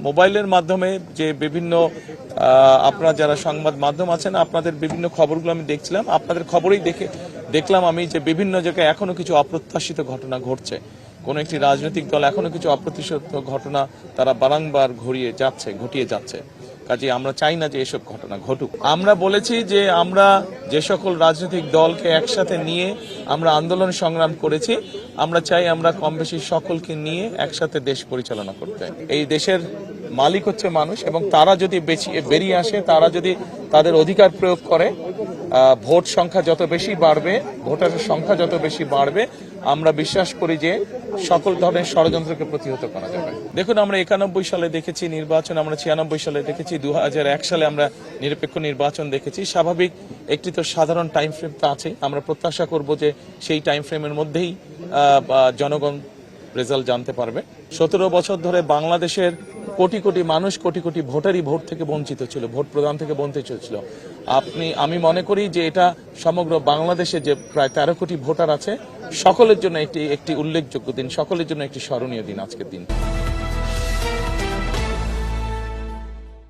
মোবাইলের মাধ্যমে যে বিভিন্ন আপনারা যারা সংবাদ মাধ্যম আছেন আপনাদের বিভিন্ন খবরগুলো আমি দেখছিলাম, আপনাদের খবরেই দেখলাম আমি যে বিভিন্ন জায়গায় এখনো কিছু অপ্রত্যাশিত ঘটনা ঘটছে। কোনো একটি রাজনৈতিক দল এখনো কিছু অপ্রত্যাশিত ঘটনা তারা বারংবার ঘটিয়ে যাচ্ছে। কাজে আমরা চাই না যে এসব ঘটনা ঘটুক। আমরা বলেছি যে আমরা যে সকল রাজনৈতিক দলকে একসাথে নিয়ে আমরা আন্দোলন সংগ্রাম করেছি, আমরা চাই আমরা কম বেশি সকলকে নিয়ে একসাথে দেশ পরিচালনা করতে। এই দেশের মালিক হচ্ছে মানুষ, এবং তারা যদি বেরিয়ে আসে, তারা যদি তাদের অধিকার প্রয়োগ করে, ভোট সংখ্যা যত বেশি বাড়বে, ভোটারের সংখ্যা যত বেশি বাড়বে, আমরা বিশ্বাস করি যে সকল ধরনের ষড়যন্ত্রকে প্রতিহত করা যাবে। দেখুন, আমরা 91 সালে দেখেছি নির্বাচন, আমরা 96 সালে দেখেছি, 2001 সালে আমরা নিরপেক্ষ নির্বাচন দেখেছি। স্বাভাবিক একটি তো সাধারণ টাইম ফ্রেম তো আছে। আমরা প্রত্যাশা করব যে সেই টাইম ফ্রেমের মধ্যেই জনগণ রেজাল্ট জানতে পারবে। 17 বছর ধরে বাংলাদেশের কোটি কোটি মানুষ, কোটি কোটি ভোটারই ভোট থেকে বঞ্চিত ছিল, ভোট প্রদান থেকে বঞ্চিত ছিল। আমি মনে করি যে এটা সমগ্র বাংলাদেশে যে প্রায় 13 কোটি ভোটার আছে, সকলের জন্য একটি উল্লেখযোগ্য দিন, সকলের জন্য একটি স্মরণীয় দিন আজকের দিন।